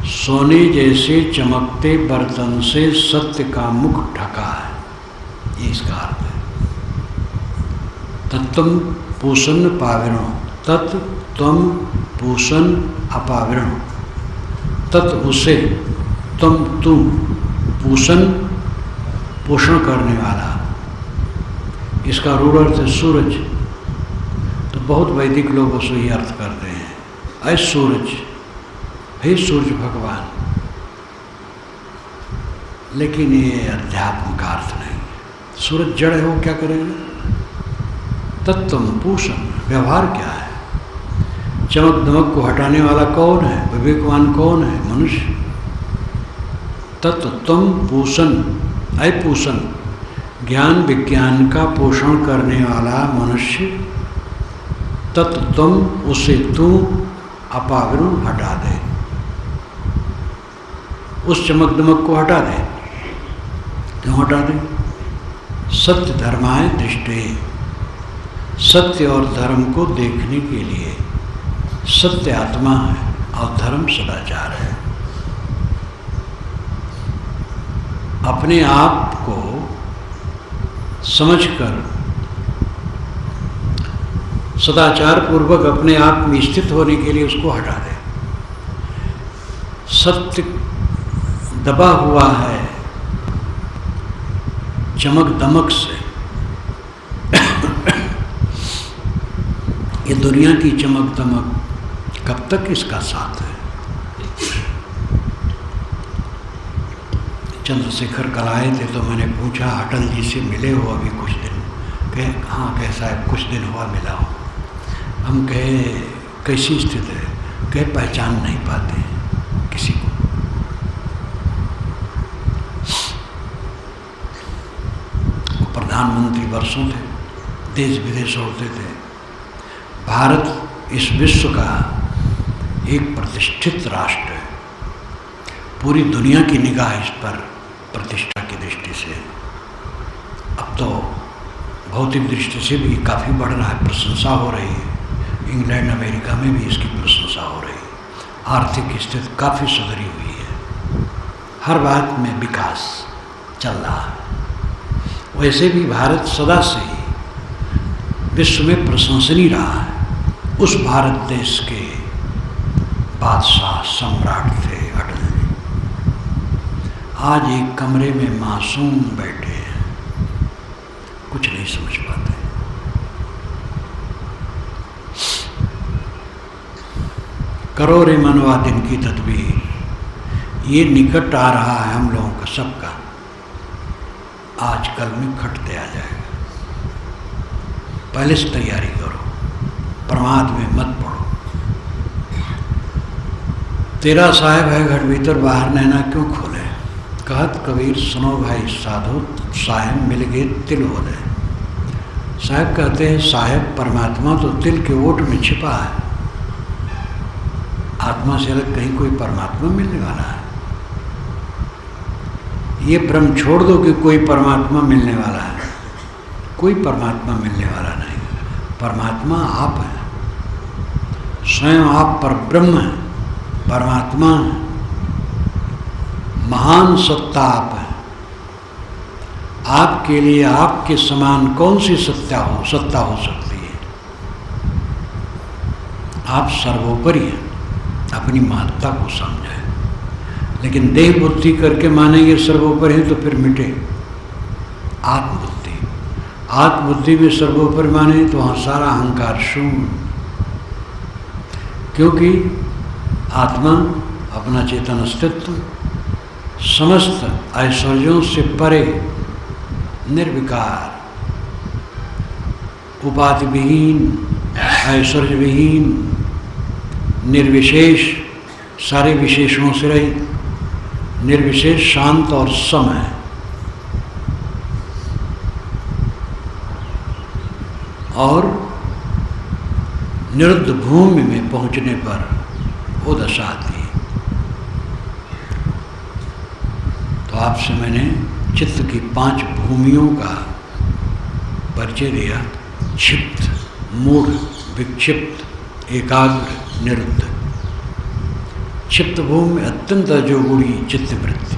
S1: सोने जैसे चमकते बर्तन से सत्य का मुख ढका है, ये इसका अर्थ है। तत्तम पूषण पाविणो, तत् त्वम पूषण अपाविरण, तत् उसे, तुम तू, पूषण पोषण करने वाला। इसका रूढ़ अर्थ है सूरज। तो बहुत वैदिक लोग उसको ही अर्थ करते हैं, ऐ सूरज, हे सूरज भगवान। लेकिन ये अध्यात्म का अर्थ नहीं। सूरज जड़ है, वो क्या करेगा? तत्तम पूषण, व्यवहार क्या है? चमक दमक को हटाने वाला कौन है? विवेकवान कौन है? मनुष्य। तत्तम पूषण, ऐ पूषण, ज्ञान विज्ञान का पोषण करने वाला मनुष्य। तत्तम, उसे तू, अपावरण, हटा दे, उस चमक दमक को हटा दे। क्यों हटा दे? सत्य धर्माय दृष्टे, सत्य और धर्म को देखने के लिए। सत्य आत्मा है और धर्म सदाचार है। अपने आप को समझकर सदाचार पूर्वक अपने आप में स्थित होने के लिए उसको हटा दे। सत्य दबा हुआ है चमक दमक से। ये दुनिया की चमक दमक कब तक इसका साथ है? चंद्रशेखर कल आए थे तो मैंने पूछा, अटल जी से मिले हो अभी कुछ दिन? कहे हाँ, कैसा है? कुछ दिन हुआ मिला हो। हम कहे कैसी स्थिति है? कहे पहचान नहीं पाते किसी को। प्रधानमंत्री वर्षों थे, देश विदेश होते थे। भारत इस विश्व का एक प्रतिष्ठित राष्ट्र है। पूरी दुनिया की निगाह इस पर प्रतिष्ठा की दृष्टि से। अब तो भौतिक दृष्टि से भी काफ़ी बढ़ रहा है, प्रशंसा हो रही है। इंग्लैंड अमेरिका में भी इसकी प्रशंसा हो रही है। आर्थिक स्थिति काफ़ी सुधरी हुई है, हर बात में विकास चल रहा है। वैसे भी भारत सदा से ही विश्व में प्रशंसनीय रहा है। उस भारत देश के बादशाह सम्राट थे अटल जी। आज एक कमरे में मासूम बैठे हैं, कुछ नहीं समझ पाते। करो रे मनवा दिन की तदबीर, ये निकट आ रहा है हम लोगों का सबका, आज कल में खटते आ जाएगा। पहले से तैयारी करो, प्रमाद में मत पड़ो। तेरा साहेब है घर भीतर, बाहर नैना क्यों खोले। कहत कबीर सुनो भाई साधो, साहेब मिल गए तिल बोले। साहेब कहते हैं साहेब परमात्मा तो तिल के ओट में छिपा है। आत्मा से अलग कहीं कोई परमात्मा मिलने वाला है? ये भ्रम छोड़ दो कि कोई परमात्मा मिलने वाला है। कोई परमात्मा मिलने वाला नहीं। परमात्मा आप है, स्वयं आप परब्रह्म है, परमात्मा है, महान सत्ता आप है। आपके लिए आपके समान कौन सी सत्ता हो सकती है? आप सर्वोपरि हैं, अपनी महत्ता को समझें। लेकिन देह बुद्धि करके मानेंगे सर्वोपरि है तो फिर मिटे आत्मबुद्धि। आत्मबुद्धि में सर्वोपरि माने तो वहाँ सारा अहंकार शून्य, क्योंकि आत्मा अपना चेतन अस्तित्व समस्त ऐश्वर्यों से परे, निर्विकार, उपाधि विहीन, ऐश्वर्य विहीन, निर्विशेष, सारे विशेषणों से रहित, निर्विशेष, शांत और सम है। और निरुद्ध भूमि में पहुंचने पर वो दशा आती है। तो आपसे मैंने चित्त की 5 भूमियों का परिचय दिया। क्षिप्त, मूढ़, विक्षिप्त, एकाग्र, निरुद्ध। क्षिप्त भूमि अत्यंत अजोगुणी चित्तवृत्ति,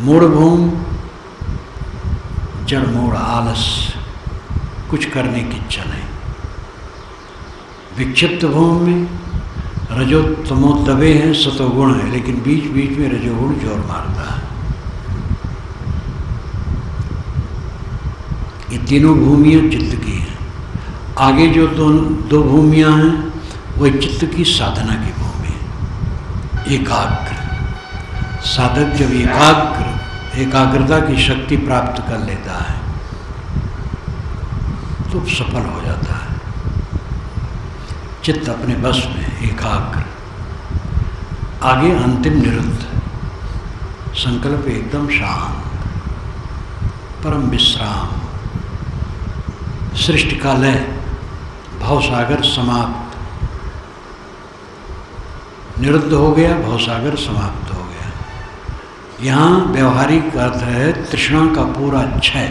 S1: मूढ़ भूमि जड़ मूढ़ आलस, कुछ करने की इच्छा नहीं। विक्षिप्त भूमि में रजो तमो दबे हैं, सतोगुण है, लेकिन बीच बीच में रजोगुण जोर मारता है। ये तीनों भूमियाँ चित्त की हैं। आगे जो दो भूमियाँ हैं वो चित्त की साधना की भूमि है। एकाग्र साधक जब एकाग्रता की शक्ति प्राप्त कर लेता है तो सफल हो जाता है। चित्त अपने बस में, एकाग्र। आगे अंतिम निरुद्ध, संकल्प एकदम शांत, परम विश्राम, सृष्टि का लय, भवसागर समाप्त। निरुद्ध हो गया, भवसागर समाप्त हो गया। यहाँ व्यवहारिक अर्थ है तृष्णा का पूरा क्षय।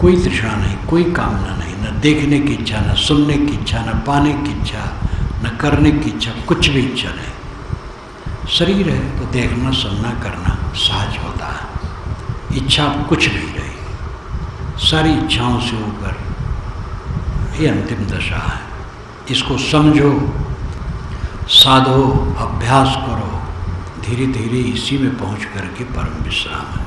S1: कोई तृष्णा नहीं, कोई कामना नहीं, न देखने की इच्छा, न सुनने की इच्छा, न पाने की इच्छा, न करने की इच्छा, कुछ भी इच्छा नहीं। शरीर है तो देखना, सुनना, करना सहज होता है। इच्छा कुछ नहीं रही, सारी इच्छाओं से ऊपर। ये अंतिम दशा है। इसको समझो, साधो, अभ्यास करो, धीरे धीरे इसी में पहुंच करके परम विश्राम है।